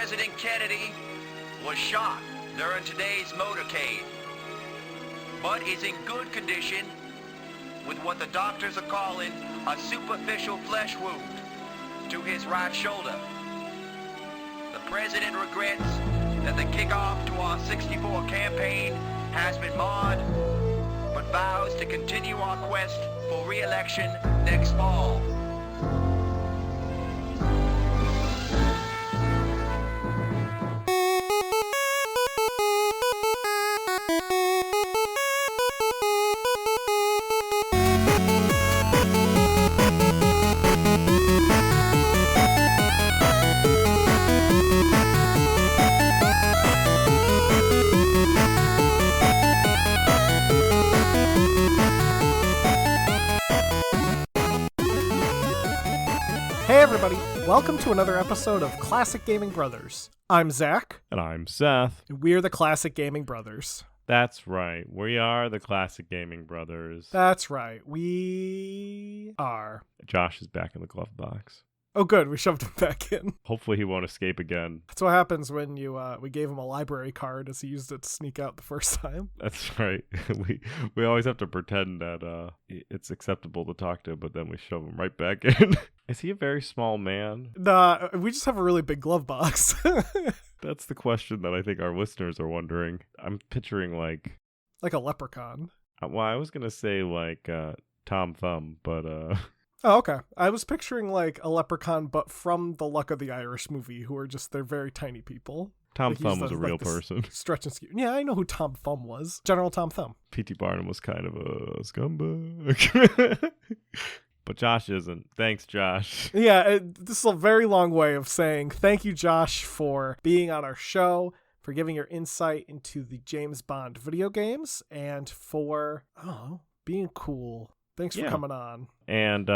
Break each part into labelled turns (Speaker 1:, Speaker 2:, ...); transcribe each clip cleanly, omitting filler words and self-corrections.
Speaker 1: President Kennedy was shot during today's motorcade, but is in good condition with what the doctors are calling a superficial flesh wound to his right shoulder. The President regrets that the kickoff to our 64 campaign has been marred, but vows to continue our quest for re-election next fall.
Speaker 2: Hey everybody, welcome to another episode of Classic Gaming Brothers. I'm Zach.
Speaker 3: And I'm Seth.
Speaker 2: And we're the Classic Gaming Brothers.
Speaker 3: That's right. We are the Classic Gaming Brothers.
Speaker 2: That's right. We are.
Speaker 3: Josh is back in the glove box.
Speaker 2: Oh good, we shoved him back in.
Speaker 3: Hopefully he won't escape again.
Speaker 2: That's what happens when we gave him a library card as he used it to sneak out the first time.
Speaker 3: That's right. we always have to pretend that it's acceptable to talk to him, but then we shove him right back in. Is he a very small man?
Speaker 2: Nah, we just have a really big glove box.
Speaker 3: That's the question that I think our listeners are wondering. I'm picturing like
Speaker 2: a leprechaun.
Speaker 3: Well, I was going to say like Tom Thumb, but
Speaker 2: Oh, okay. I was picturing like a leprechaun, but from the Luck of the Irish movie, who are just, they're very tiny people.
Speaker 3: Tom
Speaker 2: like
Speaker 3: Thumb was a real person.
Speaker 2: Stretch and skew. Yeah, I know who Tom Thumb was. General Tom Thumb.
Speaker 3: P.T. Barnum was kind of a scumbag. But Josh isn't. Thanks, Josh.
Speaker 2: Yeah, this is a very long way of saying thank you, Josh, for being on our show, for giving your insight into the James Bond video games, and for, being cool. Thanks for coming on.
Speaker 3: And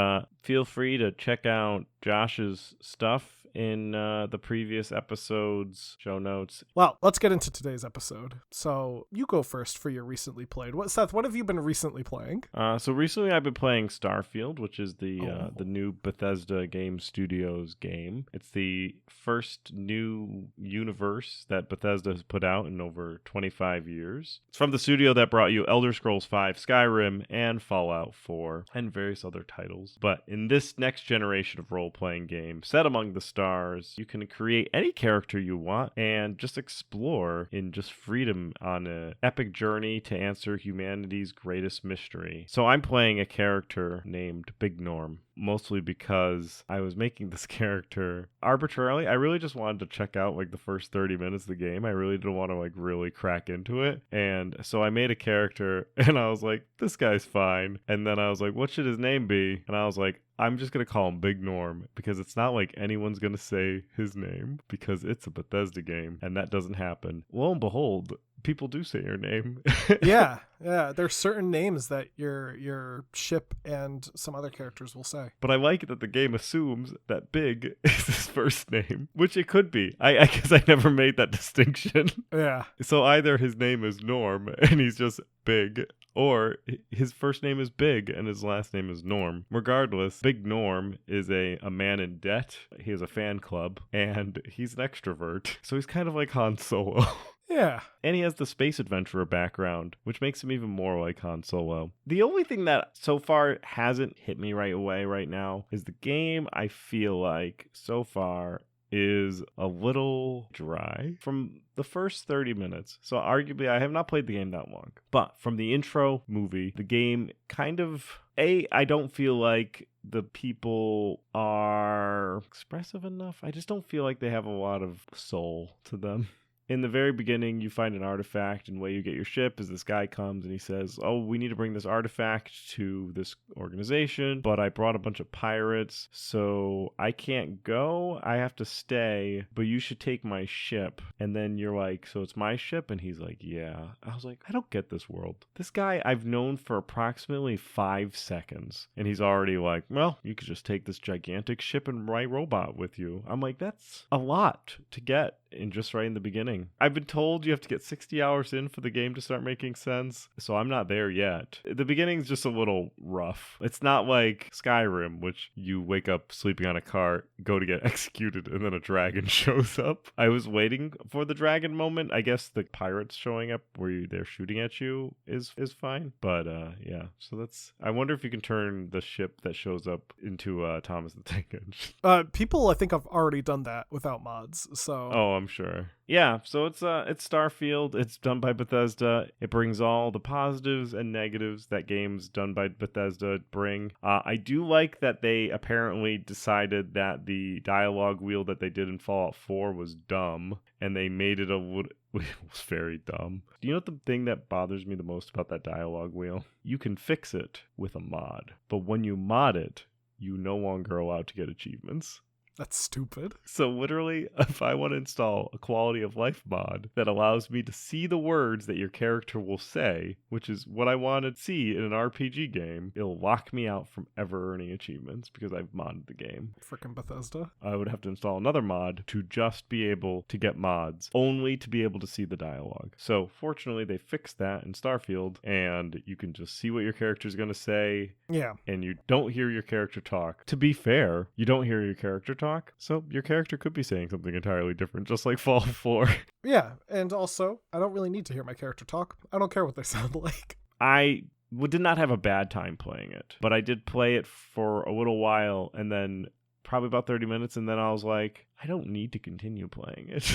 Speaker 3: feel free to check out Josh's stuff in the previous episodes, show notes.
Speaker 2: Well, let's get into today's episode. So you go first for your recently played. Seth, what have you been recently playing?
Speaker 3: So recently I've been playing Starfield, which is the new Bethesda Game Studios game. It's the first new universe that Bethesda has put out in over 25 years. It's from the studio that brought you Elder Scrolls V, Skyrim, and Fallout 4, and various other titles. But in this next generation of role-playing game, set among the stars, you can create any character you want and just explore in just freedom on an epic journey to answer humanity's greatest mystery. So I'm playing a character named Big Norm, mostly because I was making this character arbitrarily. I really just wanted to check out like the first 30 minutes of the game. I really didn't want to like really crack into it. And so I made a character and I was like, this guy's fine. And then I was like, what should his name be? And I was like, I'm just going to call him Big Norm because it's not like anyone's going to say his name because it's a Bethesda game and that doesn't happen. Lo and behold, people do say your name.
Speaker 2: Yeah. There's certain names that your ship and some other characters will say.
Speaker 3: But I like that the game assumes that Big is his first name, which it could be. I guess I never made that distinction.
Speaker 2: Yeah.
Speaker 3: So either his name is Norm and he's just Big, or his first name is Big and his last name is Norm. Regardless, Big Norm is a man in debt. He has a fan club and he's an extrovert. So he's kind of like Han Solo.
Speaker 2: Yeah.
Speaker 3: And he has the space adventurer background, which makes him even more like Han Solo. The only thing that so far hasn't hit me right away right now is the game, I feel like, so far is a little dry from the first 30 minutes. So arguably, I have not played the game that long. But from the intro movie, the game kind of... I don't feel like the people are expressive enough. I just don't feel like they have a lot of soul to them. In the very beginning, you find an artifact, and the way you get your ship is this guy comes and he says, oh, we need to bring this artifact to this organization, but I brought a bunch of pirates, so I can't go. I have to stay, but you should take my ship. And then you're like, so it's my ship? And he's like, yeah. I was like, I don't get this world. This guy I've known for approximately 5 seconds, and he's already like, well, you could just take this gigantic ship and my robot with you. I'm like, that's a lot to get just right in the beginning. I've been told you have to get 60 hours in for the game to start making sense, so I'm not there yet. The beginning's just a little rough. It's not like Skyrim, which you wake up sleeping on a cart, go to get executed, and then a dragon shows up. I was waiting for the dragon moment. I guess the pirates showing up where they're shooting at you is fine. But yeah, so that's... I wonder if you can turn the ship that shows up into Thomas the Tank Engine.
Speaker 2: People, I think, have already done that without mods, so...
Speaker 3: Oh, I'm sure. Yeah, so it's Starfield. It's done by Bethesda. It brings all the positives and negatives that games done by Bethesda bring. I do like that they apparently decided that the dialogue wheel that they did in Fallout 4 was dumb, and they made it it was very dumb. Do you know what the thing that bothers me the most about that dialogue wheel? You can fix it with a mod, but when you mod it, you no longer are allowed to get achievements.
Speaker 2: That's stupid.
Speaker 3: So literally, if I want to install a quality of life mod that allows me to see the words that your character will say, which is what I want to see in an RPG game, it'll lock me out from ever earning achievements because I've modded the game.
Speaker 2: Frickin' Bethesda.
Speaker 3: I would have to install another mod to just be able to get mods, only to be able to see the dialogue. So fortunately, they fixed that in Starfield, and you can just see what your character's going to say.
Speaker 2: Yeah.
Speaker 3: And you don't hear your character talk. To be fair, you don't hear your character talk. So your character could be saying something entirely different, just like Fallout 4.
Speaker 2: Yeah, and also, I don't really need to hear my character talk. I don't care what they sound like.
Speaker 3: I did not have a bad time playing it, but I did play it for a little while, and then probably about 30 minutes, and then I was like, I don't need to continue playing it.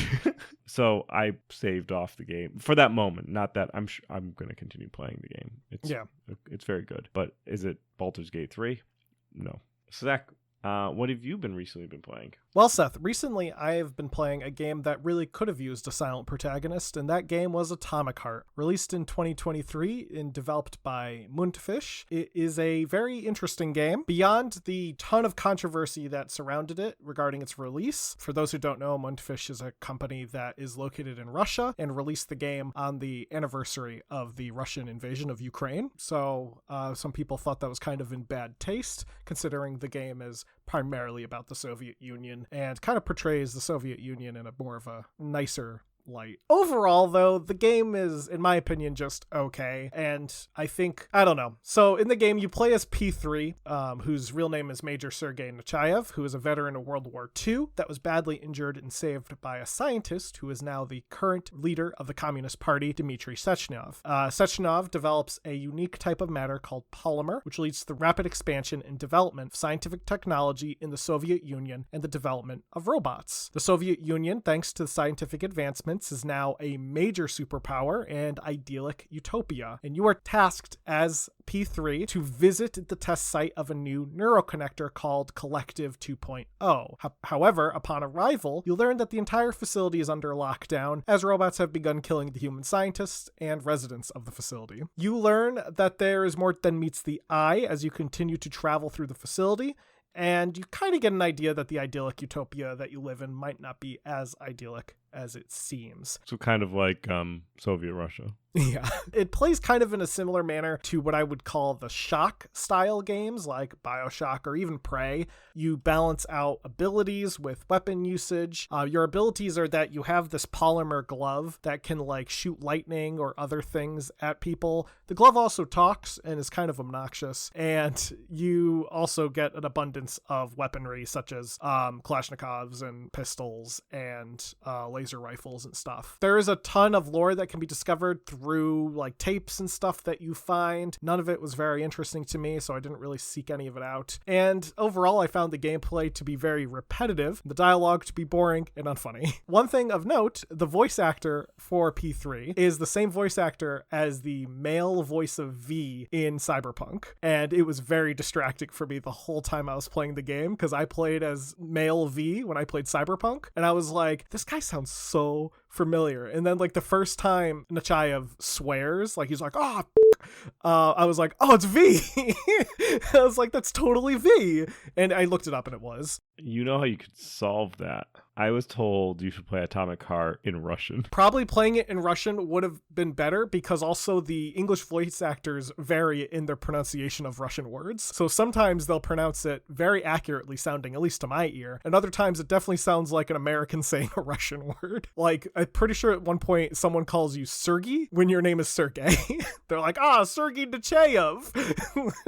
Speaker 3: So I saved off the game for that moment. Not that I'm going to continue playing the game. It's very good. But is it Baldur's Gate 3? No. So Zach, what have you recently been playing?
Speaker 2: Well, Seth, recently I have been playing a game that really could have used a silent protagonist, and that game was Atomic Heart. Released in 2023 and developed by Muntfish, it is a very interesting game. Beyond the ton of controversy that surrounded it regarding its release, for those who don't know, Muntfish is a company that is located in Russia and released the game on the anniversary of the Russian invasion of Ukraine. So some people thought that was kind of in bad taste, considering the game is primarily about the Soviet Union and kind of portrays the Soviet Union in a more of a nicer light. Overall, though, the game is, in my opinion, just okay. And I don't know. So in the game, you play as P3, whose real name is Major Sergei Nechayev, who is a veteran of World War II that was badly injured and saved by a scientist who is now the current leader of the Communist Party, Dmitry Sechenov. Sechenov develops a unique type of matter called polymer, which leads to the rapid expansion and development of scientific technology in the Soviet Union and the development of robots. The Soviet Union, thanks to the scientific advancements, is now a major superpower and idyllic utopia, and you are tasked as P3 to visit the test site of a new neuroconnector called Collective 2.0. However, upon arrival, you learn that the entire facility is under lockdown as robots have begun killing the human scientists and residents of the facility. You learn that there is more than meets the eye as you continue to travel through the facility, and you kind of get an idea that the idyllic utopia that you live in might not be as idyllic as it seems.
Speaker 3: So kind of like Soviet Russia.
Speaker 2: Yeah. It plays kind of in a similar manner to what I would call the Shock style games like BioShock or even Prey. You balance out abilities with weapon usage. Your abilities are that you have this polymer glove that can like shoot lightning or other things at people. The glove also talks and is kind of obnoxious. And you also get an abundance of weaponry such as Kalashnikovs and pistols and laser rifles and stuff. There is a ton of lore that can be discovered through like tapes and stuff that you find. None of it was very interesting to me, so I didn't really seek any of it out. And overall, I found the gameplay to be very repetitive, the dialogue to be boring and unfunny. One thing of note, the voice actor for P3 is the same voice actor as the male voice of V in Cyberpunk. And it was very distracting for me the whole time I was playing the game because I played as male V when I played Cyberpunk. And I was like, this guy sounds so familiar. And then like the first time Nechayev swears, like he's like, oh, I was like, oh, it's V. I was like, that's totally V. And I looked it up and it was.
Speaker 3: You know how you could solve that I was told you should play Atomic Heart in Russian.
Speaker 2: Probably playing it in Russian would have been better because also the English voice actors vary in their pronunciation of Russian words. So sometimes they'll pronounce it very accurately sounding, at least to my ear, and other times it definitely sounds like an American saying a Russian word. Like, I'm pretty sure at one point someone calls you Sergey when your name is Sergey. They're like, Sergey Nechayev.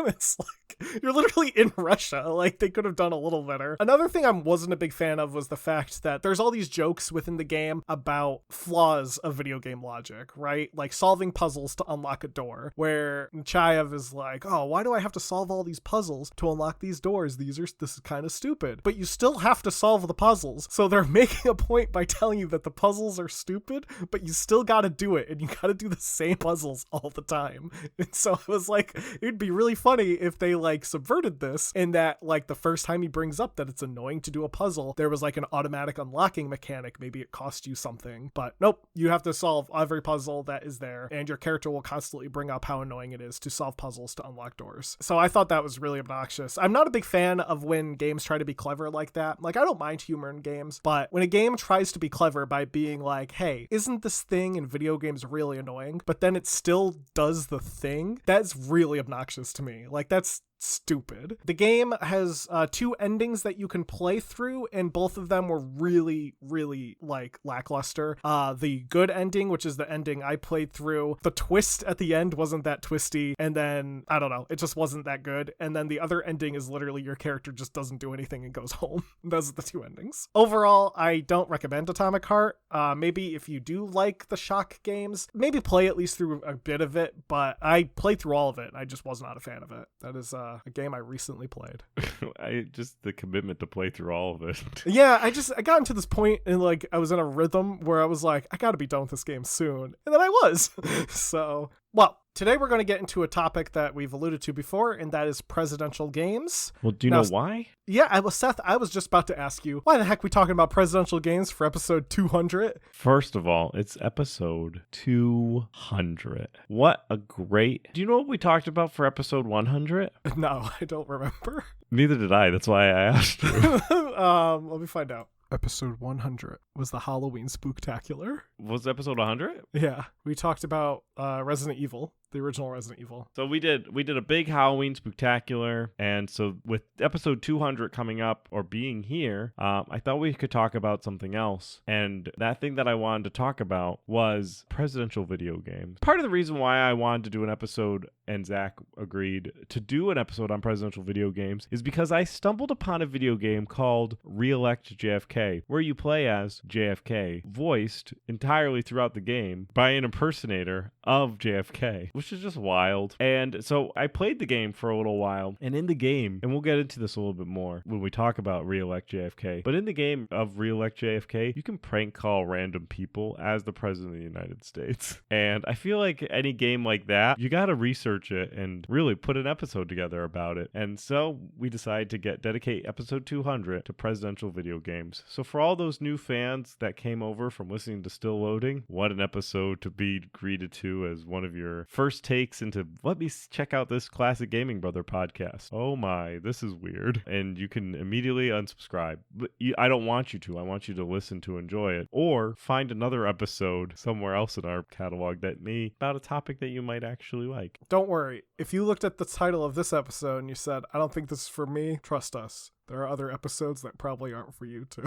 Speaker 2: It's like, you're literally in Russia. Like, they could have done a little better. Another thing I wasn't a big fan of was the fact that there's all these jokes within the game about flaws of video game logic, right? Like solving puzzles to unlock a door, where Nechayev is like, why do I have to solve all these puzzles to unlock these doors? This is kind of stupid. But you still have to solve the puzzles. So they're making a point by telling you that the puzzles are stupid, but you still gotta do it, and you gotta do the same puzzles all the time. And so it was like, it'd be really funny if they like subverted this, in that like the first time he brings up that it's annoying to do a puzzle, there was like an automatic unlocking mechanic. Maybe it cost you something, but nope, you have to solve every puzzle that is there, and your character will constantly bring up how annoying it is to solve puzzles to unlock doors. So I thought that was really obnoxious. I'm not a big fan of when games try to be clever like that. Like, I don't mind humor in games, but when a game tries to be clever by being like, hey, isn't this thing in video games really annoying? But then it still does the thing, that's really obnoxious to me. Like, that's stupid. The game has 2 endings that you can play through, and both of them were really, really like lackluster. The good ending, which is the ending I played through, the twist at the end wasn't that twisty, and then I don't know, it just wasn't that good. And then the other ending is literally your character just doesn't do anything and goes home. Those are the 2 endings. Overall, I don't recommend Atomic Heart. Maybe if you do like the Shock games, maybe play at least through a bit of it, but I played through all of it. I just was not a fan of it. That is a game I recently played.
Speaker 3: The commitment to play through all of it.
Speaker 2: Yeah, I got into this point and like I was in a rhythm where I was like, I gotta be done with this game soon. And then I was. So, well, today we're going to get into a topic that we've alluded to before, and that is presidential games.
Speaker 3: Well, do you know why?
Speaker 2: Yeah, Seth, I was just about to ask you, why the heck are we talking about presidential games for episode 200?
Speaker 3: First of all, it's episode 200. What a great... Do you know what we talked about for episode 100?
Speaker 2: No, I don't remember.
Speaker 3: Neither did I. That's why I asked you.
Speaker 2: Let me find out. Episode 100 was the Halloween Spooktacular.
Speaker 3: Was episode 100?
Speaker 2: Yeah, we talked about Resident Evil, the original Resident Evil.
Speaker 3: So we did a big Halloween Spooktacular, and so with episode 200 coming up or being here, I thought we could talk about something else. And that thing that I wanted to talk about was presidential video games. Part of the reason why I wanted to do an episode, and Zach agreed to do an episode on presidential video games, is because I stumbled upon a video game called Re-elect JFK, where you play as JFK, voiced entirely throughout the game by an impersonator of JFK, which is just wild. And so I played the game for a little while, and in the game, and we'll get into this a little bit more when we talk about Re-elect JFK, but in the game of Re-elect JFK, you can prank call random people as the president of the United States. And I feel like any game like that, you got to research it and really put an episode together about it. And so we decided to dedicate episode 200 to presidential video games. So for all those new fans that came over from listening to Still Loading, what an episode to be greeted to as one of your first takes into, let me check out this Classic Gaming Brother podcast. Oh my, this is weird. And you can immediately unsubscribe. But I don't want you to. I want you to listen to enjoy it. Or find another episode somewhere else in our catalog that may about a topic that you might actually like.
Speaker 2: Don't worry. If you looked at the title of this episode and you said, I don't think this is for me, trust us. There are other episodes that probably aren't for you too.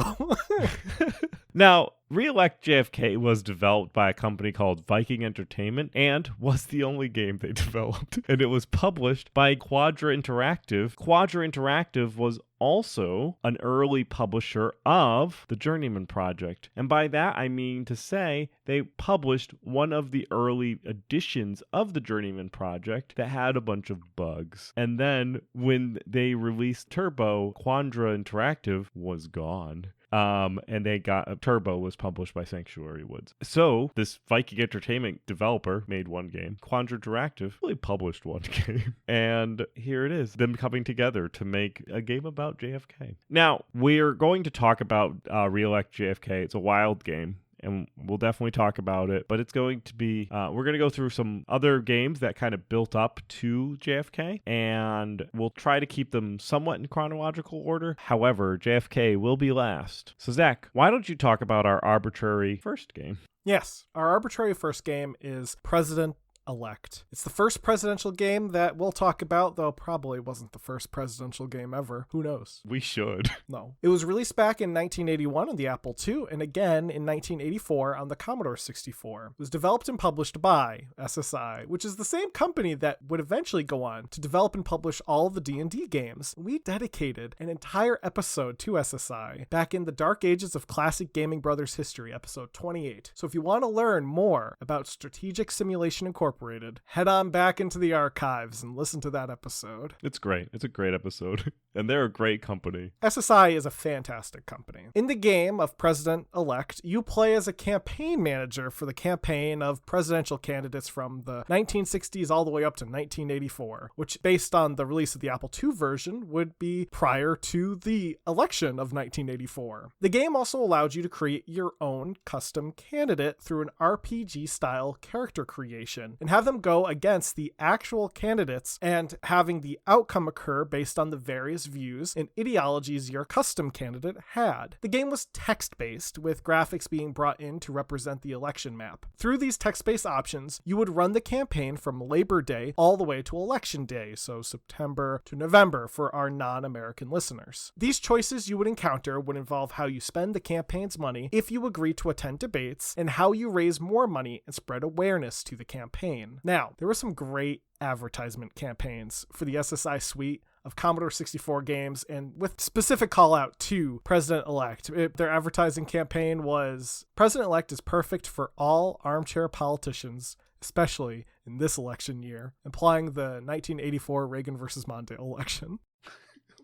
Speaker 3: Now, Re-elect JFK was developed by a company called Viking Entertainment and was the only game they developed. And it was published by Quadra Interactive. Quadra Interactive was also an early publisher of the Journeyman Project. And by that, I mean to say they published one of the early editions of the Journeyman Project that had a bunch of bugs. And then when they released Turbo, Quadra Interactive was gone. And they got Turbo was published by Sanctuary Woods. So this Viking Entertainment developer made one game. Quadra Interactive really published one game. And here it is, them coming together to make a game about JFK. Now, we're going to talk about Re-elect JFK. It's a wild game. and we'll definitely talk about it. But it's going to be, we're going to go through some other games that kind of built up to JFK, and we'll try to keep them somewhat in chronological order. However, JFK will be last. So Zach, why don't you talk about our arbitrary first game?
Speaker 2: Yes, our arbitrary first game is President-Elect. It's the first presidential game that we'll talk about, though probably wasn't the first presidential game ever. Who knows?
Speaker 3: We should.
Speaker 2: No. It was released back in 1981 on the Apple II and again in 1984 on the Commodore 64. It was developed and published by SSI, which is the same company that would eventually go on to develop and publish all of the D&D games. We dedicated an entire episode to SSI back in the dark ages of classic Gaming Brothers history, episode 28. So if you want to learn more about Strategic Simulation Incorporated, head on back into the archives and listen to that episode.
Speaker 3: It's great. It's a great episode. And they're a great company.
Speaker 2: SSI is a fantastic company. In the game of President-Elect, you play as a campaign manager for the campaign of presidential candidates from the 1960s all the way up to 1984, which, based on the release of the Apple II version, would be prior to the election of 1984. The game also allowed you to create your own custom candidate through an RPG-style character creation and have them go against the actual candidates and having the outcome occur based on the various views and ideologies your custom candidate had. The game was text-based, with graphics being brought in to represent the election map. Through these text-based options, you would run the campaign from Labor Day all the way to Election Day, so September to November for our non-American listeners. These choices you would encounter would involve how you spend the campaign's money if you agree to attend debates, and how you raise more money and spread awareness to the campaign. Now, there were some great advertisement campaigns for the SSI suite of Commodore 64 games, and with specific call out to President-Elect. Their advertising campaign was, President-Elect is perfect for all armchair politicians, especially in this election year, implying the 1984 Reagan versus Mondale election.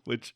Speaker 3: Which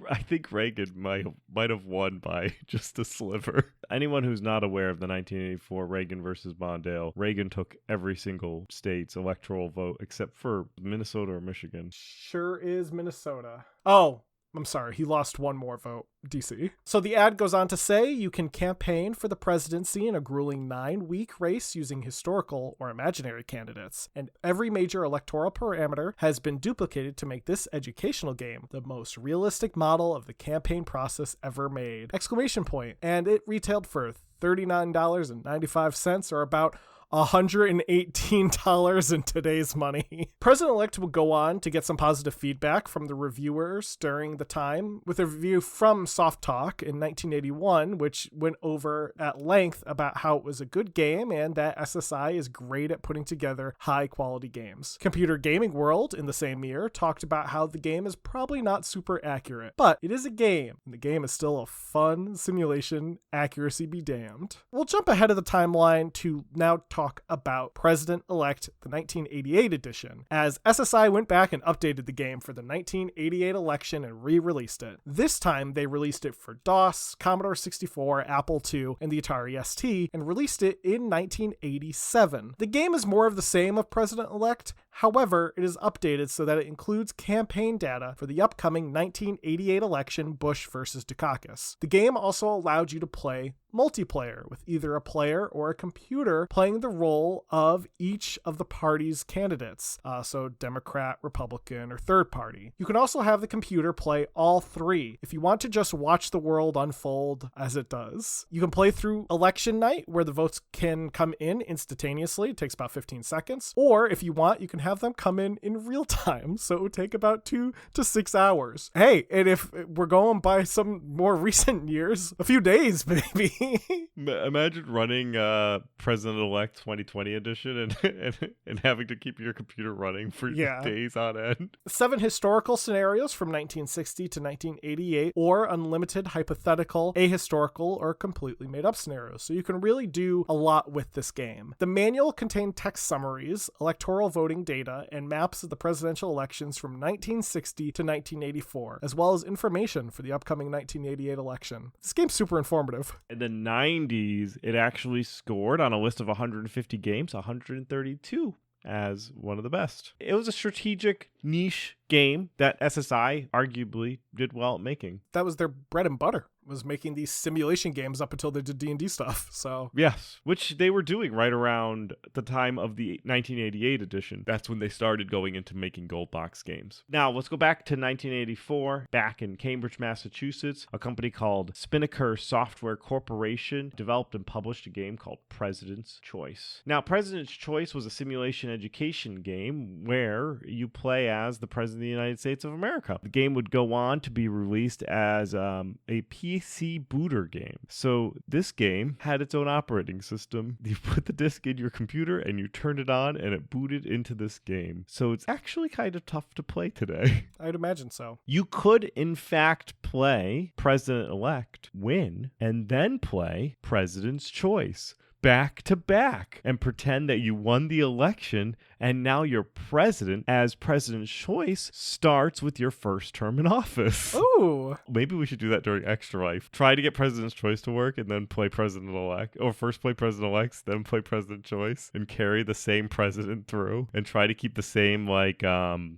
Speaker 3: I think Reagan might have won by just a sliver. Anyone who's not aware of the 1984 Reagan versus Mondale, Reagan took every single state's electoral vote except for Minnesota or Michigan.
Speaker 2: Sure is Minnesota. Oh, I'm sorry, he lost one more vote, DC. So the ad goes on to say you can campaign for the presidency in a grueling 9-week race using historical or imaginary candidates, and every major electoral parameter has been duplicated to make this educational game the most realistic model of the campaign process ever made! Exclamation point. And it retailed for $39.95, or about $118 in today's money. President-Elect will go on to get some positive feedback from the reviewers during the time, with a review from Soft Talk in 1981, which went over at length about how it was a good game and that SSI is great at putting together high-quality games. Computer Gaming World in the same year talked about how the game is probably not super accurate, but it is a game, and the game is still a fun simulation, accuracy be damned. We'll jump ahead of the timeline to now talk about President-Elect, the 1988 edition, as SSI went back and updated the game for the 1988 election and re-released it. This time, they released it for DOS, Commodore 64, Apple II, and the Atari ST, and released it in 1987. The game is more of the same of President-Elect, however, it is updated so that it includes campaign data for the upcoming 1988 election, Bush versus Dukakis. The game also allowed you to play multiplayer, with either a player or a computer playing the role of each of the party's candidates, so Democrat, Republican, or third party. You can also have the computer play all three if you want to just watch the world unfold as it does. You can play through election night, where the votes can come in instantaneously. It takes about 15 seconds. Or if you want, you can have them come in real time, so it would take about 2 to 6 hours. Hey, and if we're going by some more recent years, a few days, maybe.
Speaker 3: Imagine running President-Elect 2020 edition and having to keep your computer running for days on end. 7
Speaker 2: historical scenarios from 1960 to 1988, or unlimited hypothetical, ahistorical, or completely made up scenarios. So you can really do a lot with this game. The manual contained text summaries, electoral voting data, and maps of the presidential elections from 1960 to 1984, as well as information for the upcoming 1988 election. This game's super informative.
Speaker 3: In the 90s, it actually scored on a list of 150 games, 132 as one of the best. It was a strategic niche game that SSI arguably did well at making.
Speaker 2: That was their bread and butter, was making these simulation games up until they did D&D stuff. So
Speaker 3: yes, which they were doing right around the time of the 1988 edition. That's when they started going into making gold box games. Now, let's go back to 1984. Back in Cambridge, Massachusetts, a company called Spinnaker Software Corporation developed and published a game called President's Choice. Now, President's Choice was a simulation education game where you play as the President of the United States of America. The game would go on to be released as a PC booter game. So this game had its own operating system. You put the disc in your computer and you turned it on and it booted into this game. So it's actually kind of tough to play today.
Speaker 2: I'd imagine so.
Speaker 3: You could, in fact, play President-elect, win, and then play President's Choice back to back and pretend that you won the election and now your president, as President's Choice, starts with your first term in office.
Speaker 2: Ooh.
Speaker 3: Maybe we should do that during Extra Life. Try to get President's Choice to work and then play President-elect. Or first play President-elect, then play President's Choice and carry the same president through and try to keep the same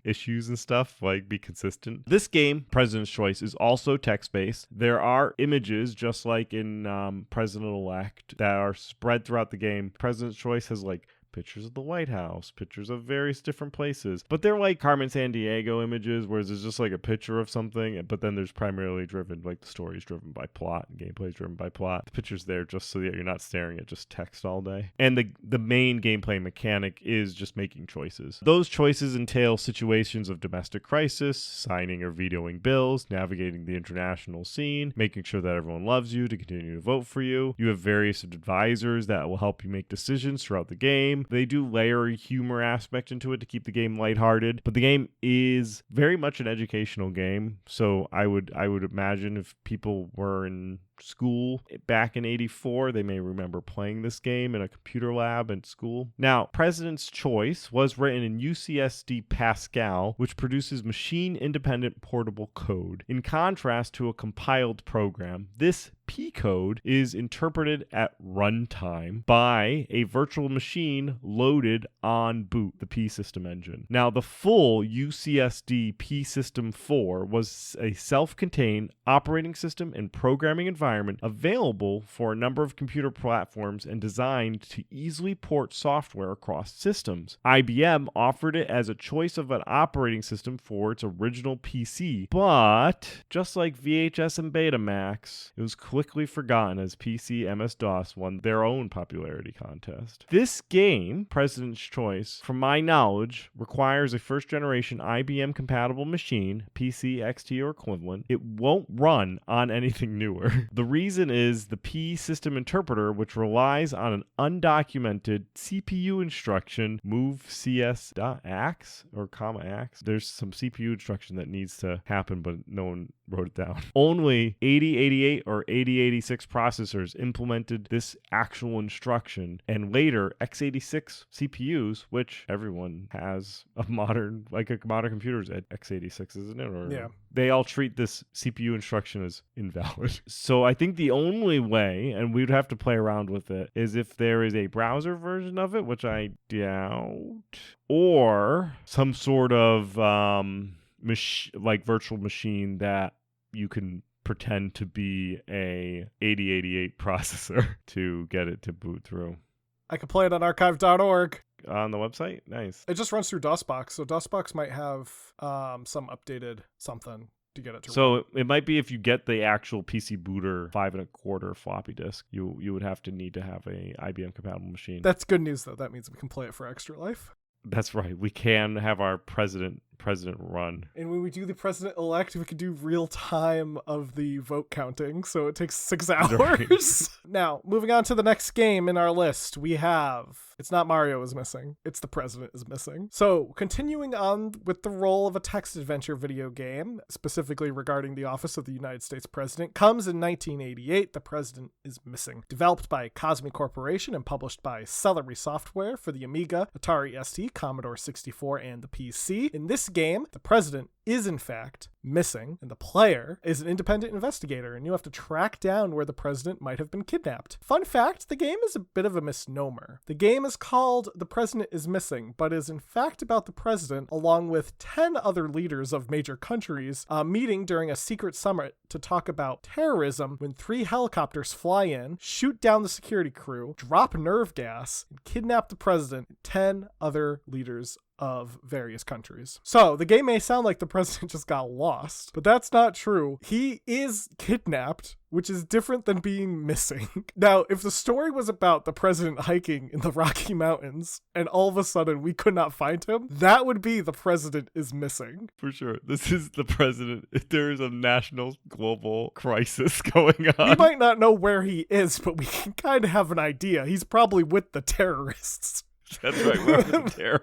Speaker 3: issues and stuff, be consistent. This game, President's Choice, is also text-based. There are images, just like in President-elect, that are spread throughout the game. President's Choice has pictures of the White House, pictures of various different places. But they're like Carmen Sandiego images, whereas there's just a picture of something, but then there's primarily driven, the story is driven by plot, and gameplay is driven by plot. The picture's there just so that you're not staring at just text all day. And the main gameplay mechanic is just making choices. Those choices entail situations of domestic crisis, signing or vetoing bills, navigating the international scene, making sure that everyone loves you to continue to vote for you. You have various advisors that will help you make decisions throughout the game. They do layer a humor aspect into it to keep the game lighthearted, but the game is very much an educational game. So I would imagine if people were in school back in 84, they may remember playing this game in a computer lab at school. Now, President's Choice was written in UCSD Pascal, which produces machine-independent portable code. In contrast to a compiled program, this P code is interpreted at runtime by a virtual machine loaded on boot, the P system engine. Now, the full UCSD P System 4 was a self-contained operating system and programming environment available for a number of computer platforms and designed to easily port software across systems. IBM offered it as a choice of an operating system for its original PC, but just like VHS and Betamax, it was quickly forgotten as PC MS-DOS won their own popularity contest. This game, President's Choice, from my knowledge, requires a first-generation IBM-compatible machine, PC, XT, or equivalent. It won't run on anything newer. The reason is the P system interpreter, which relies on an undocumented CPU instruction, move cs.ax or .ax. There's some CPU instruction that needs to happen, but no one wrote it down. Only 8088 or 8086 processors implemented this actual instruction, and later x86 CPUs, which everyone has a modern computer's at x86, isn't it? Or
Speaker 2: yeah.
Speaker 3: They all treat this CPU instruction as invalid. So I think the only way, and we'd have to play around with it, is if there is a browser version of it, which I doubt, or some sort of virtual machine that you can pretend to be a 8088 processor to get it to boot through.
Speaker 2: I could play it on archive.org.
Speaker 3: On the website? Nice.
Speaker 2: It just runs through DOSBox, so DOSBox might have some updated something to get it to run.
Speaker 3: So it might be if you get the actual PC booter 5 1/4 floppy disk, you would need to have a IBM compatible machine.
Speaker 2: That's good news, though. That means we can play it for Extra Life.
Speaker 3: That's right. We can have our president run.
Speaker 2: And when we do the president-elect, we can do real time of the vote counting, so it takes 6 hours. Right. Now, moving on to the next game in our list, we have... It's not Mario is missing. It's the president is missing. So, continuing on with the role of a text adventure video game, specifically regarding the office of the United States President, comes in 1988, The President is Missing. Developed by Cosmic Corporation and published by Celery Software for the Amiga, Atari ST, Commodore 64, and the PC. In this game, the president is in fact missing, and the player is an independent investigator, and you have to track down where the president might have been kidnapped. Fun fact, the game is a bit of a misnomer. The game is called The President is Missing, but is in fact about the president, along with 10 other leaders of major countries, meeting during a secret summit to talk about terrorism when 3 helicopters fly in, shoot down the security crew, drop nerve gas, and kidnap the president and 10 other leaders of various countries. So the game may sound like the president just got lost, but that's not true. He is kidnapped, which is different than being missing. Now, if the story was about the president hiking in the Rocky Mountains and all of a sudden we could not find him, that would be the president is missing.
Speaker 3: For sure. This is the president. There is a national global crisis going on.
Speaker 2: We might not know where he is, but we can kind of have an idea. He's probably with the terrorists.
Speaker 3: That's right. We're the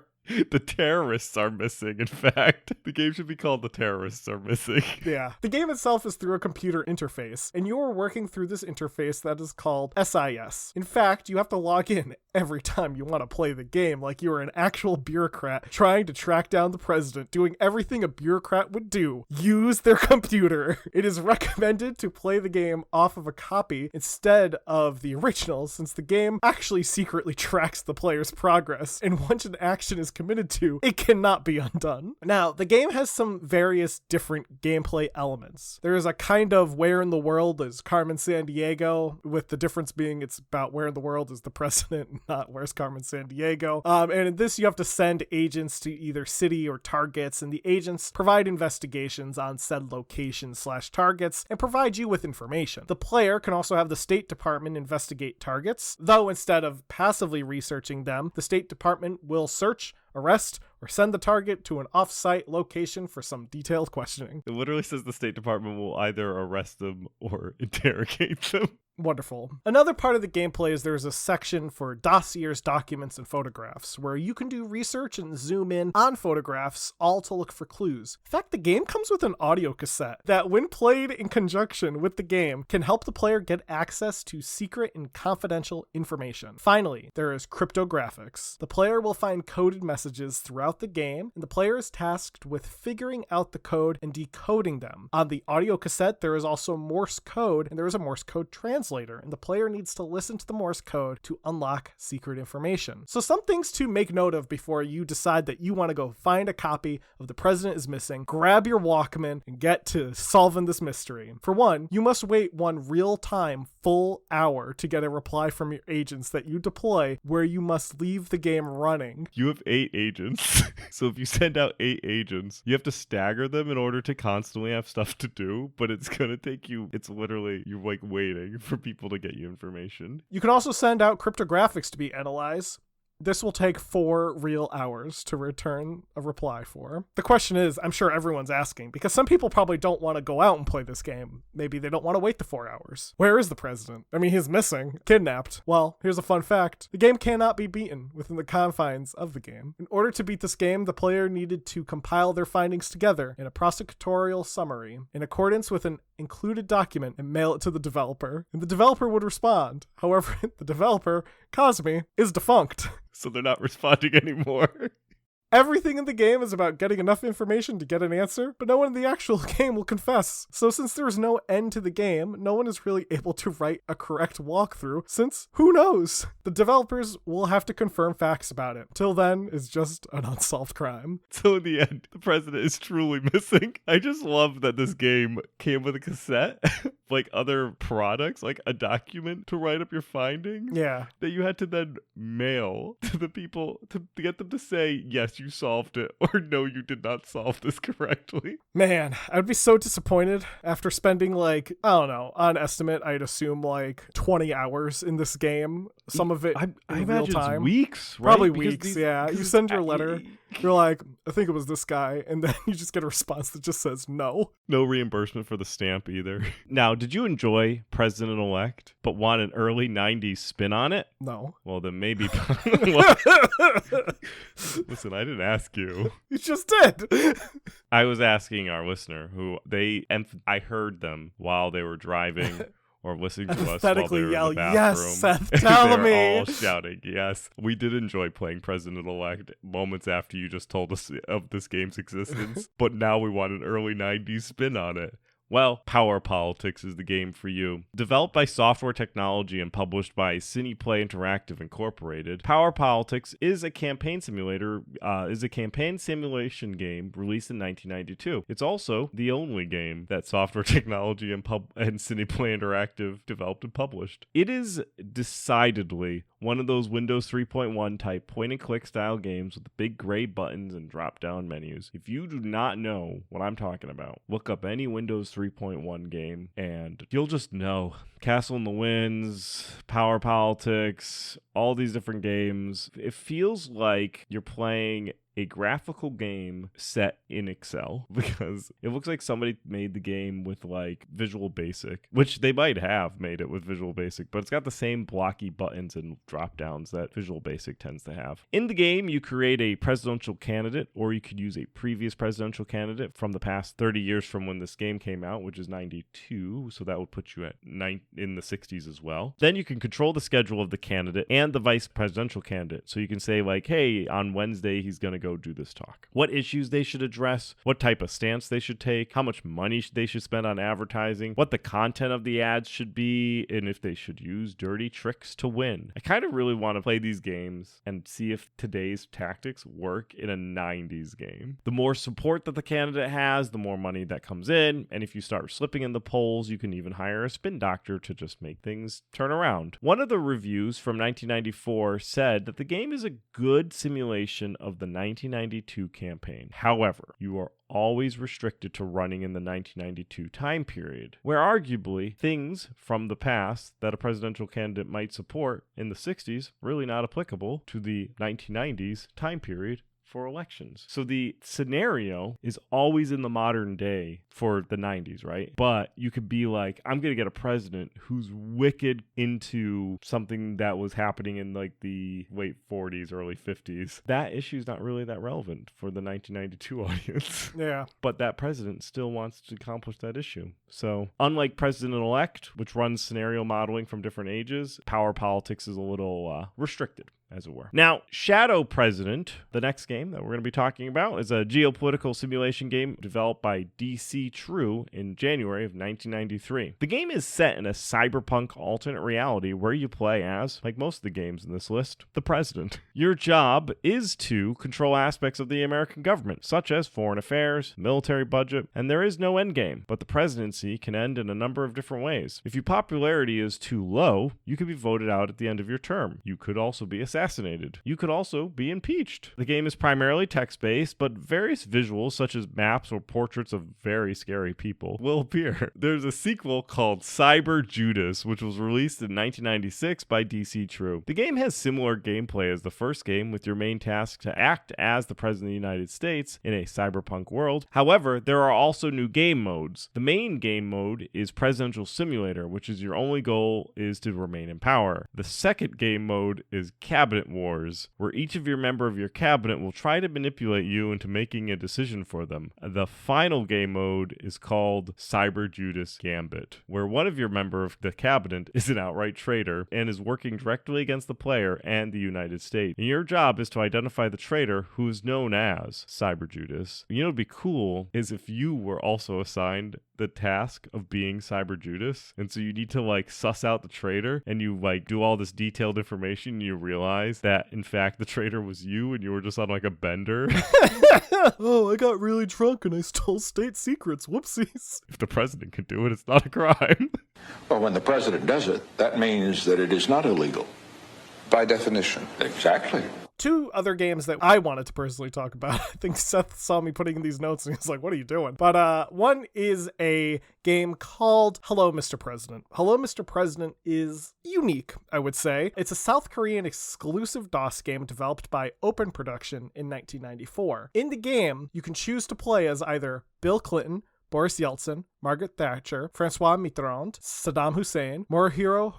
Speaker 3: The terrorists are missing, in fact. The game should be called The Terrorists Are Missing.
Speaker 2: Yeah. The game itself is through a computer interface, and you are working through this interface that is called SIS. In fact, you have to log in every time you want to play the game, like you are an actual bureaucrat trying to track down the president, doing everything a bureaucrat would do. Use their computer. It is recommended to play the game off of a copy instead of the original, since the game actually secretly tracks the player's progress, and once an action is committed to, it cannot be undone. Now, the game has some various different gameplay elements. There is a kind of where in the world is Carmen Sandiego, with the difference being it's about where in the world is the president, not where's Carmen Sandiego. And in this, you have to send agents to either city or targets, and the agents provide investigations on said locations/targets and provide you with information. The player can also have the State Department investigate targets, though instead of passively researching them, the State Department will search, arrest, or send the target to an off-site location for some detailed questioning.
Speaker 3: It literally says the State Department will either arrest them or interrogate them.
Speaker 2: Wonderful. Another part of the gameplay is there's a section for dossiers, documents, and photographs, where you can do research and zoom in on photographs, all to look for clues. In fact, the game comes with an audio cassette that, when played in conjunction with the game, can help the player get access to secret and confidential information. Finally, there is cryptographics. The player will find coded messages throughout the game, and the player is tasked with figuring out the code and decoding them. On the audio cassette, there is also Morse code, and there is a Morse code translator, and the player needs to listen to the Morse code to unlock secret information. So some things to make note of before you decide that you want to go find a copy of The President is Missing, grab your Walkman, and get to solving this mystery. For one, you must wait one real-time full hour to get a reply from your agents that you deploy, where you must leave the game running.
Speaker 3: You have 8 agents. So if you send out 8 agents, you have to stagger them in order to constantly have stuff to do, but it's going to take you, it's literally, you're like waiting for people to get you information.
Speaker 2: You can also send out cryptographics to be analyzed. This will take 4 real hours to return a reply for. The question is, I'm sure everyone's asking, because some people probably don't want to go out and play this game. Maybe they don't want to wait the 4 hours. Where is the president? I mean, he's missing, kidnapped. Well, here's a fun fact. The game cannot be beaten within the confines of the game. In order to beat this game, the player needed to compile their findings together in a prosecutorial summary in accordance with an included document and mail it to the developer. And the developer would respond. However, the developer, Cosme, is defunct.
Speaker 3: So they're not responding anymore.
Speaker 2: Everything in the game is about getting enough information to get an answer, but no one in the actual game will confess. So since there is no end to the game, no one is really able to write a correct walkthrough, since who knows? The developers will have to confirm facts about it. Till then, it's just an unsolved crime.
Speaker 3: So in the end, the president is truly missing. I just love that this game came with a cassette, like other products, like a document to write up your findings.
Speaker 2: Yeah.
Speaker 3: That you had to then mail to the people to get them to say, yes, you solved it, or no, you did not solve this correctly.
Speaker 2: Man, I'd be so disappointed after spending like, I don't know, on estimate, I'd assume like 20 hours in this game. Some of it
Speaker 3: I
Speaker 2: in real
Speaker 3: imagine
Speaker 2: time.
Speaker 3: It's weeks, right?
Speaker 2: Probably
Speaker 3: Because
Speaker 2: weeks, yeah. You send your letter, you're like, I think it was this guy, and then you just get a response that just says no.
Speaker 3: No reimbursement for the stamp either. Now, did you enjoy President-elect, but want an early 90s spin on it?
Speaker 2: No.
Speaker 3: Well, then maybe... Listen, I didn't ask you.
Speaker 2: You just did.
Speaker 3: I was asking our listener who I heard them while they were driving or listening to us while
Speaker 2: Pathetically
Speaker 3: they were
Speaker 2: yell,
Speaker 3: in the bathroom.
Speaker 2: "Yes, Seth, tell
Speaker 3: They're
Speaker 2: me."
Speaker 3: all shouting, yes. We did enjoy playing President-elect moments after you just told us of this game's existence, but now we want an early 90s spin on it. Well, Power Politics is the game for you. Developed by Software Technology and published by Cineplay Interactive Incorporated, Power Politics is a campaign simulation game released in 1992. It's also the only game that Software Technology and Cineplay Interactive developed and published. It is decidedly one of those Windows 3.1 type point-and-click style games with big gray buttons and drop-down menus. If you do not know what I'm talking about, look up any Windows 3.1 game and you'll just know. Castle in the Winds, Power Politics, all these different games. It feels like you're playing a graphical game set in Excel because it looks like somebody made the game with like Visual Basic, which they might have made it with Visual Basic, but it's got the same blocky buttons and drop downs that Visual Basic tends to have. In the game, you create a presidential candidate, or you could use a previous presidential candidate from the past 30 years from when this game came out, which is 92, so that would put you at in the 60s as well. Then you can control the schedule of the candidate and the vice presidential candidate, so you can say like, hey, on Wednesday he's going to go do this talk. What issues they should address, what type of stance they should take, how much money they should spend on advertising, what the content of the ads should be, and if they should use dirty tricks to win. I kind of really want to play these games and see if today's tactics work in a 90s game. The more support that the candidate has, the more money that comes in, and if you start slipping in the polls, you can even hire a spin doctor to just make things turn around. One of the reviews from 1994 said that the game is a good simulation of the 1992 campaign. However, you are always restricted to running in the 1992 time period, where arguably things from the past that a presidential candidate might support in the 60s really not applicable to the 1990s time period for elections. So the scenario is always in the modern day for the 90s, right? But you could be like, I'm going to get a president who's wicked into something that was happening in like the late 40s, early 50s. That issue is not really that relevant for the 1992 audience.
Speaker 2: Yeah.
Speaker 3: But that president still wants to accomplish that issue. So unlike President-elect, which runs scenario modeling from different ages, Power Politics is a little restricted, as it were. Now, Shadow President, the next game that we're going to be talking about, is a geopolitical simulation game developed by DC True in January of 1993. The game is set in a cyberpunk alternate reality where you play as, like most of the games in this list, the president. Your job is to control aspects of the American government, such as foreign affairs, military budget, and there is no endgame, but the presidency can end in a number of different ways. If your popularity is too low, you could be voted out at the end of your term. You could also be assassinated. You could also be impeached. The game is primarily text-based, but various visuals, such as maps or portraits of very scary people, will appear. There's a sequel called Cyber Judas, which was released in 1996 by DC True. The game has similar gameplay as the first game, with your main task to act as the President of the United States in a cyberpunk world. However, there are also new game modes. The main game mode is Presidential Simulator, which is your only goal is to remain in power. The second game mode is Cabinet Wars, where each of your member of your cabinet will try to manipulate you into making a decision for them. The final game mode is called Cyber Judas Gambit, where one of your member of the cabinet is an outright traitor and is working directly against the player and the United States. And your job is to identify the traitor, who is known as Cyber Judas. You know, what'd be cool is if you were also assigned the task of being Cyber Judas, and so you need to like suss out the traitor, and you like do all this detailed information, and you realize that in fact the traitor was you and you were just on like a bender.
Speaker 2: Oh, I got really drunk and I stole state secrets. Whoopsies.
Speaker 3: If the president can do it, it's not a crime.
Speaker 4: Well, when the president does it, that means that it is not illegal.
Speaker 5: By definition.
Speaker 4: Exactly.
Speaker 2: Two other games that I wanted to personally talk about. I think Seth saw me putting in these notes and he was like, what are you doing? But one is a game called Hello, Mr. President. Hello, Mr. President is unique, I would say. It's a South Korean exclusive DOS game developed by Open Production in 1994. In the game, you can choose to play as either Bill Clinton, Boris Yeltsin, Margaret Thatcher, Francois Mitterrand, Saddam Hussein, Morihiro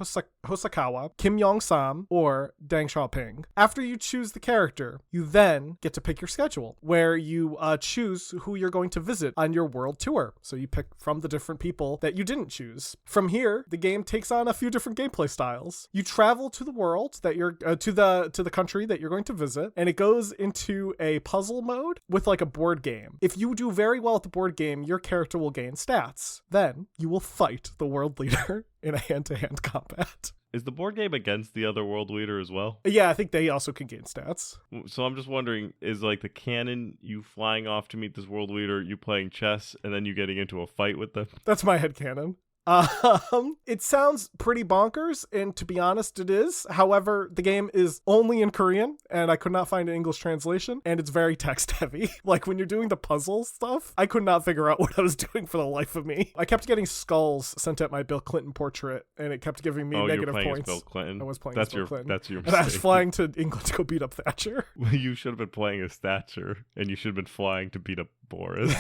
Speaker 2: Hosokawa, Kim Yong-sam, or Deng Xiaoping. After you choose the character, you then get to pick your schedule, where you choose who you're going to visit on your world tour. So you pick from the different people that you didn't choose. From here, the game takes on a few different gameplay styles. You travel to the world that you're to the country that you're going to visit, and it goes into a puzzle mode with like a board game. If you do very well at the board game, your character will gain stats. Then you will fight the world leader in a hand-to-hand combat.
Speaker 3: Is the board game against the other world leader as well?
Speaker 2: Yeah, I think they also can gain stats.
Speaker 3: So I'm just wondering, is like the canon you flying off to meet this world leader, you playing chess, and then you getting into a fight with them?
Speaker 2: That's my headcanon. It sounds pretty bonkers, and to be honest, it is. However, the game is only in Korean, and I could not find an English translation, and it's very text heavy. Like when you're doing the puzzle stuff, I could not figure out what I was doing for the life of me. I kept getting skulls sent at my Bill Clinton portrait, and it kept giving me negative
Speaker 3: you're playing
Speaker 2: points.
Speaker 3: As Bill Clinton.
Speaker 2: I was playing
Speaker 3: that's
Speaker 2: as Bill Clinton.
Speaker 3: That's your
Speaker 2: And
Speaker 3: mistake.
Speaker 2: I was flying to England to go beat up Thatcher.
Speaker 3: You should have been playing as Thatcher, and you should have been flying to beat up Boris.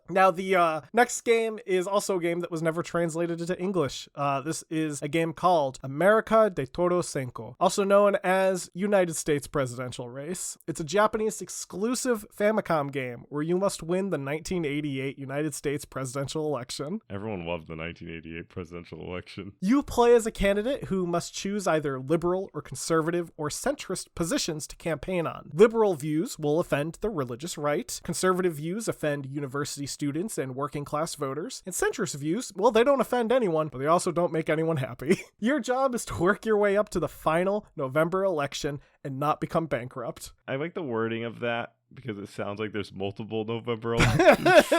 Speaker 2: Now, the next game is also a game that was never translated into English. This is a game called America de Todo Cinco, also known as United States Presidential Race. It's a Japanese exclusive Famicom game where you must win the 1988 United States presidential election.
Speaker 3: Everyone loved the 1988 presidential election.
Speaker 2: You play as a candidate who must choose either liberal or conservative or centrist positions to campaign on. Liberal views will offend the religious right. Conservative views offend university students and working class voters. And centrist views, well, they don't offend anyone, but they also don't make anyone happy. Your job is to work your way up to the final November election and not become bankrupt.
Speaker 3: I like the wording of that because it sounds like there's multiple November elections.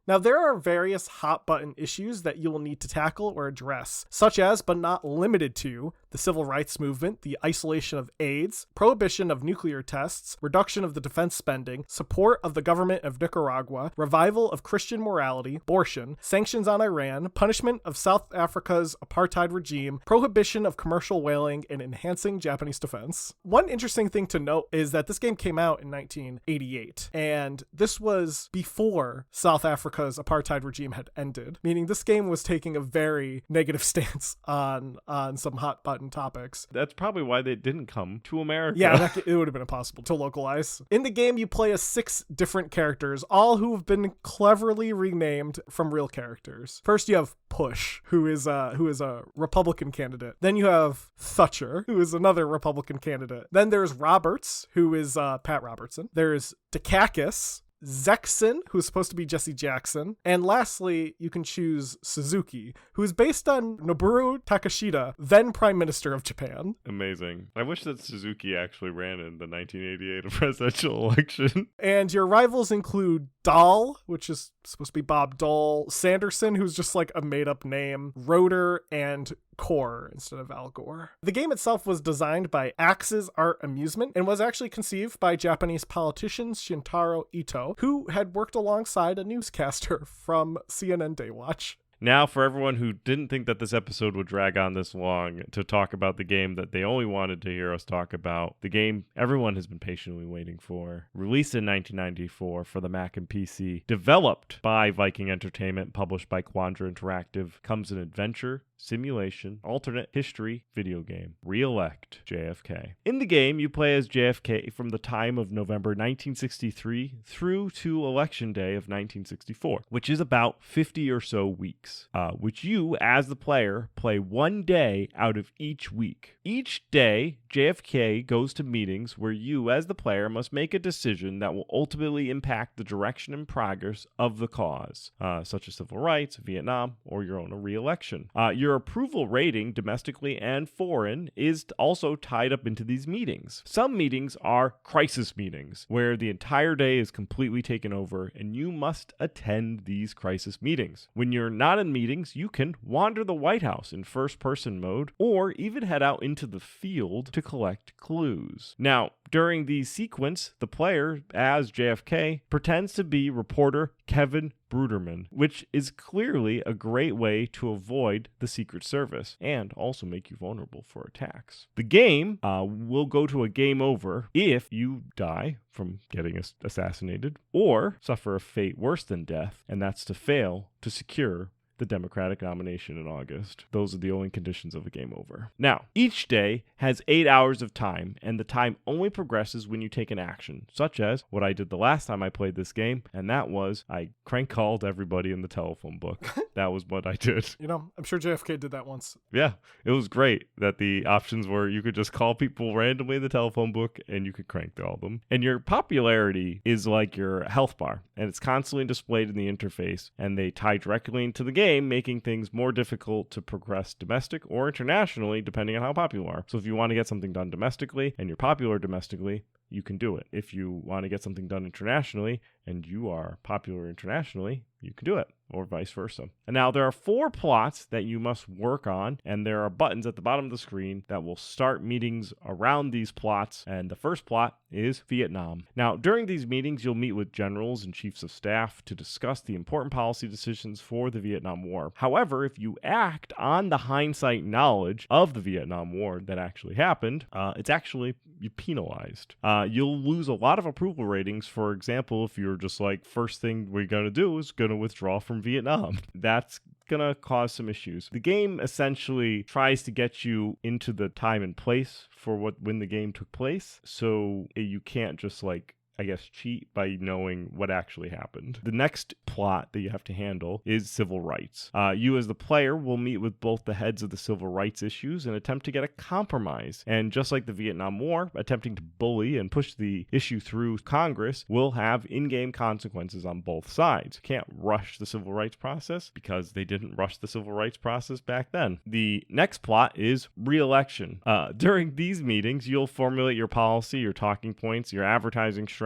Speaker 2: Now, there are various hot button issues that you will need to tackle or address, such as, but not limited to, the civil rights movement, the isolation of AIDS, prohibition of nuclear tests, reduction of the defense spending, support of the government of Nicaragua, revival of Christian morality, abortion, sanctions on Iran, punishment of South Africa's apartheid regime, prohibition of commercial whaling, and enhancing Japanese defense. One interesting thing to note is that this game came out in 1988, and this was before South Africa's apartheid regime had ended, meaning this game was taking a very negative stance on some hot button topics.
Speaker 3: That's probably why they didn't come to America.
Speaker 2: Yeah, it would have been impossible to localize. In the game, you play as 6 different characters, all who have been cleverly renamed from real characters. First, you have Push, who is a Republican candidate. Then you have Thatcher, who is another Republican candidate. Then there's Roberts, who is Pat Robertson. There's Dukakis, Zexon, who's supposed to be Jesse Jackson. And lastly, you can choose Suzuki, who is based on Noboru Takeshita, then Prime Minister of Japan.
Speaker 3: Amazing. I wish that Suzuki actually ran in the 1988 presidential election.
Speaker 2: And your rivals include Dahl, which is supposed to be Bob Dole, Sanderson, who's just like a made-up name, Roeder, and Core instead of Al Gore. The game itself was designed by Axis Art Amusement and was actually conceived by Japanese politician Shintaro Ito, who had worked alongside a newscaster from CNN Daywatch.
Speaker 3: Now, for everyone who didn't think that this episode would drag on this long to talk about the game that they only wanted to hear us talk about, the game everyone has been patiently waiting for, released in 1994 for the Mac and PC, developed by Viking Entertainment, published by Quandra Interactive, comes an adventure, simulation, alternate history video game. Re-elect JFK. In the game, you play as JFK from the time of November 1963 through to Election Day of 1964, which is about 50 or so weeks, which you, as the player, play one day out of each week. Each day, JFK goes to meetings where you, as the player, must make a decision that will ultimately impact the direction and progress of the cause, such as civil rights, Vietnam, or your own re-election. Your approval rating, domestically and foreign, is also tied up into these meetings. Some meetings are crisis meetings, where the entire day is completely taken over, and you must attend these crisis meetings. When you're not in meetings, you can wander the White House in first-person mode, or even head out into the field to collect clues. Now, during the sequence, the player, as JFK, pretends to be reporter Kevin Bruderman, which is clearly a great way to avoid the Secret Service and also make you vulnerable for attacks. The game will go to a game over if you die from getting assassinated or suffer a fate worse than death, and that's to fail to secure the Democratic nomination in August. Those are the only conditions of a game over. Now, each day has 8 hours of time, and the time only progresses when you take an action, such as what I did the last time I played this game, and that was I crank called everybody in the telephone book. That was what I did.
Speaker 2: You know, I'm sure JFK did that once.
Speaker 3: Yeah, it was great that the options were you could just call people randomly in the telephone book and you could crank call them. And your popularity is like your health bar, and it's constantly displayed in the interface, and they tie directly into the game, making things more difficult to progress domestic or internationally, depending on how popular you are. So if you want to get something done domestically and you're popular domestically, you can do it. If you want to get something done internationally and you are popular internationally, you can do it, or vice versa. And now there are 4 plots that you must work on, and there are buttons at the bottom of the screen that will start meetings around these plots, and the first plot is Vietnam. Now, during these meetings, you'll meet with generals and chiefs of staff to discuss the important policy decisions for the Vietnam War. However, if you act on the hindsight knowledge of the Vietnam War that actually happened, it's actually penalized. You'll lose a lot of approval ratings. For example, if you're just like, first thing we're going to do is going to withdraw from Vietnam. That's gonna cause some issues. The game essentially tries to get you into the time and place for when the game took place, so you can't just like, I guess, cheat by knowing what actually happened. The next plot that you have to handle is civil rights. You as the player will meet with both the heads of the civil rights issues and attempt to get a compromise. And just like the Vietnam War, attempting to bully and push the issue through Congress will have in-game consequences on both sides. You can't rush the civil rights process because they didn't rush the civil rights process back then. The next plot is re-election. During these meetings, you'll formulate your policy, your talking points, your advertising strategy,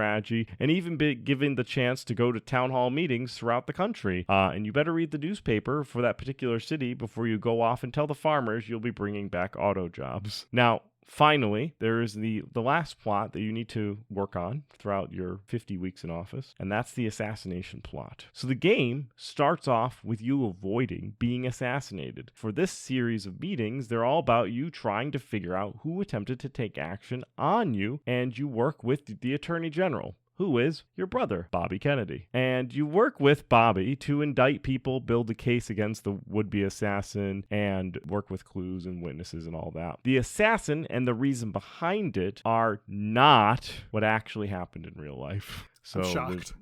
Speaker 3: and even be given the chance to go to town hall meetings throughout the country. And you better read the newspaper for that particular city before you go off and tell the farmers you'll be bringing back auto jobs. Now, finally, there is the last plot that you need to work on throughout your 50 weeks in office, and that's the assassination plot. So the game starts off with you avoiding being assassinated. For this series of meetings, they're all about you trying to figure out who attempted to take action on you, and you work with the Attorney General, who is your brother, Bobby Kennedy. And you work with Bobby to indict people, build a case against the would-be assassin, and work with clues and witnesses and all that. The assassin and the reason behind it are not what actually happened in real life. So
Speaker 2: I'm shocked.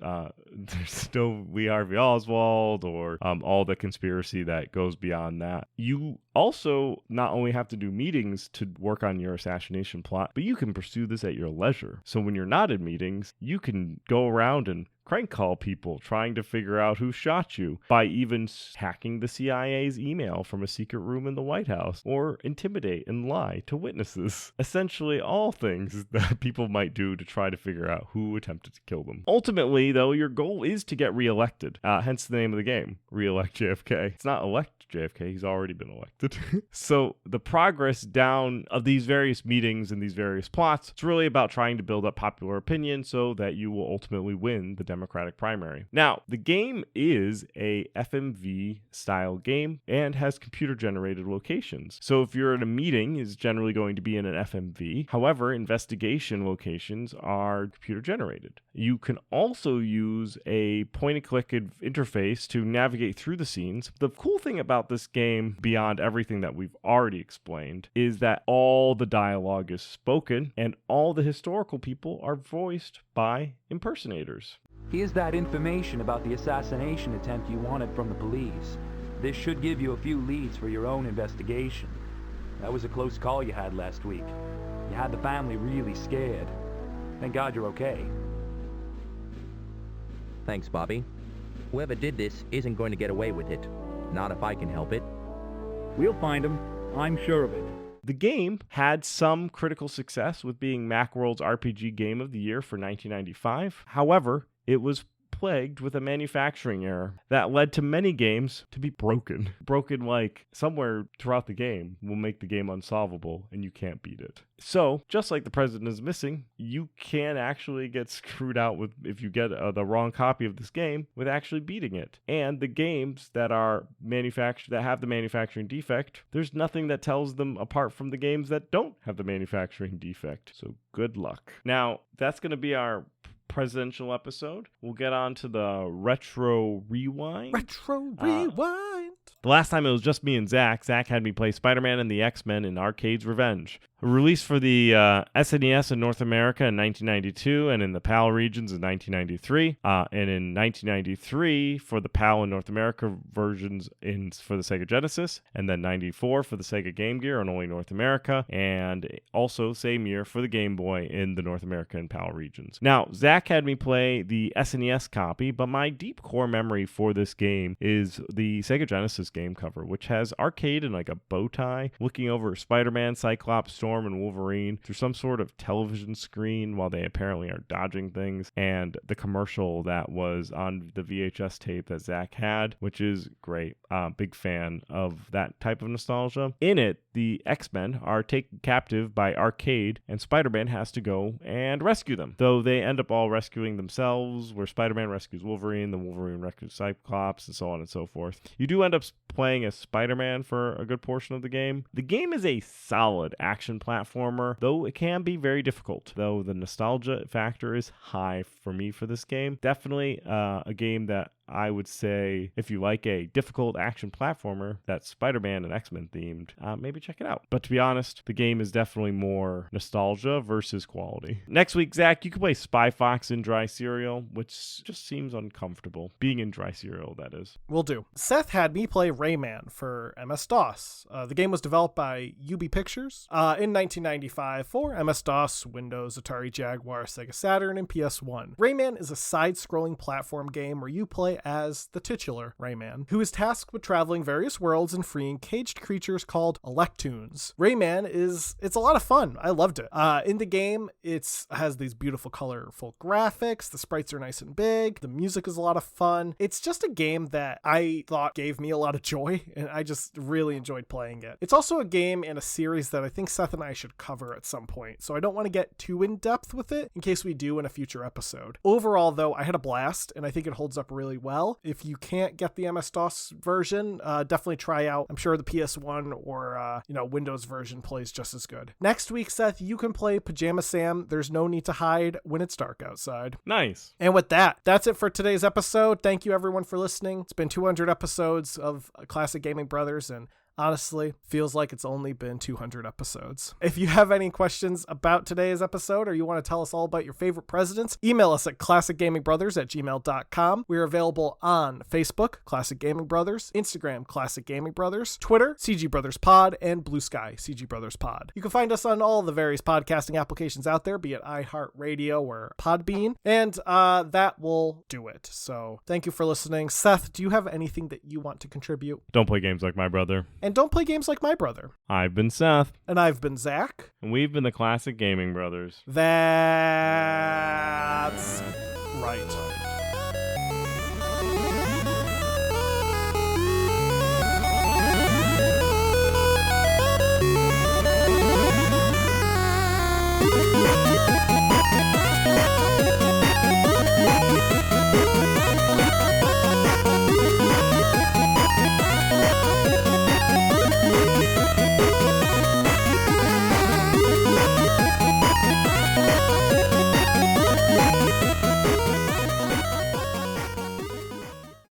Speaker 3: There's no Lee Harvey Oswald or all the conspiracy that goes beyond that. You also not only have to do meetings to work on your assassination plot, but you can pursue this at your leisure. So when you're not in meetings, you can go around and crank call people trying to figure out who shot you by even hacking the CIA's email from a secret room in the White House, or intimidate and lie to witnesses. Essentially all things that people might do to try to figure out who attempted to kill them. Ultimately, though, your goal is to get reelected, hence the name of the game, Reelect JFK. It's not elect JFK, he's already been elected. So the progress down of these various meetings and these various plots, it's really about trying to build up popular opinion so that you will ultimately win the Democratic primary. Now, the game is a FMV style game and has computer generated locations. So if you're in a meeting, it's generally going to be in an FMV. However, investigation locations are computer generated. You can also use a point and click interface to navigate through the scenes. The cool thing about this game, beyond everything that we've already explained, is that all the dialogue is spoken and all the historical people are voiced by impersonators.
Speaker 6: Here's that information about the assassination attempt you wanted from the police. This should give you a few leads for your own investigation. That was a close call you had last week. You had the family really scared. Thank God you're okay.
Speaker 7: Thanks, Bobby. Whoever did this isn't going to get away with it. Not if I can help it.
Speaker 6: We'll find him. I'm sure of it.
Speaker 3: The game had some critical success with being Macworld's RPG Game of the Year for 1995. However, it was plagued with a manufacturing error that led to many games to be broken. Broken like somewhere throughout the game will make the game unsolvable and you can't beat it. So, just like the president is missing, you can actually get screwed out with if you get the wrong copy of this game with actually beating it. And the games that are that have the manufacturing defect, there's nothing that tells them apart from the games that don't have the manufacturing defect. So, good luck. Now, that's going to be our presidential episode. We'll get on to the retro rewind. The last time it was just me and Zach. Zach had me play Spider-Man and the X-Men in Arcade's Revenge. Released for the SNES in North America in 1992 and in the PAL regions in 1993. And in 1993 for the PAL and North America versions for the Sega Genesis. And then 94 for the Sega Game Gear and only North America. And also same year for the Game Boy in the North America and PAL regions. Now, Zach had me play the SNES copy, but my deep core memory for this game is the Sega Genesis game cover, which has Arcade in like a bow tie looking over Spider-Man, Cyclops, Storm, and Wolverine through some sort of television screen while they apparently are dodging things, and the commercial that was on the VHS tape that Zach had, which is great. Big fan of that type of nostalgia. In it, the X-Men are taken captive by Arcade, and Spider-Man has to go and rescue them, though they end up all rescuing themselves, where Spider-Man rescues Wolverine, the Wolverine rescues Cyclops, and so on and so forth. You do end up playing as Spider-Man for a good portion of the game. The game is a solid action platformer, though it can be very difficult, though the nostalgia factor is high for me for this game. Definitely a game that I would say if you like a difficult action platformer that's Spider-Man and X-Men themed, maybe check it out. But to be honest, the game is definitely more nostalgia versus quality. Next week, Zach, you can play Spy Fox in Dry Cereal, which just seems uncomfortable. Being in Dry Cereal, that is.
Speaker 2: Will do. Seth had me play Rayman for MS-DOS. The game was developed by UB Pictures in 1995 for MS-DOS, Windows, Atari Jaguar, Sega Saturn, and PS1. Rayman is a side-scrolling platform game where you play as the titular Rayman, who is tasked with traveling various worlds and freeing caged creatures called Electoons. Rayman it's a lot of fun. I loved it. In the game, it has these beautiful, colorful graphics. The sprites are nice and big. The music is a lot of fun. It's just a game that I thought gave me a lot of joy, and I just really enjoyed playing it. It's also a game in a series that I think Seth and I should cover at some point, so I don't want to get too in depth with it in case we do in a future episode. Overall, though, I had a blast, and I think it holds up really well. If you can't get the MS-DOS version, definitely try out. I'm sure the PS1 or Windows version plays just as good. Next week, Seth, you can play Pajama Sam. There's no need to hide when it's dark outside.
Speaker 3: Nice.
Speaker 2: And with that, that's it for today's episode. Thank you everyone for listening. It's been 200 episodes of Classic Gaming Brothers, and honestly, feels like it's only been 200 episodes. If you have any questions about today's episode or you want to tell us all about your favorite presidents, email us at classicgamingbrothers@gmail.com. We are available on Facebook, Classic Gaming Brothers, Instagram, Classic Gaming Brothers, Twitter, CG Brothers Pod, and Blue Sky, CG Brothers Pod. You can find us on all the various podcasting applications out there, be it iHeartRadio or Podbean, and that will do it. So thank you for listening. Seth, do you have anything that you want to contribute?
Speaker 3: Don't play games like my brother.
Speaker 2: And don't play games like my brother.
Speaker 3: I've been Seth.
Speaker 2: And I've been Zach.
Speaker 3: And we've been the Classic Gaming Brothers.
Speaker 2: That's right.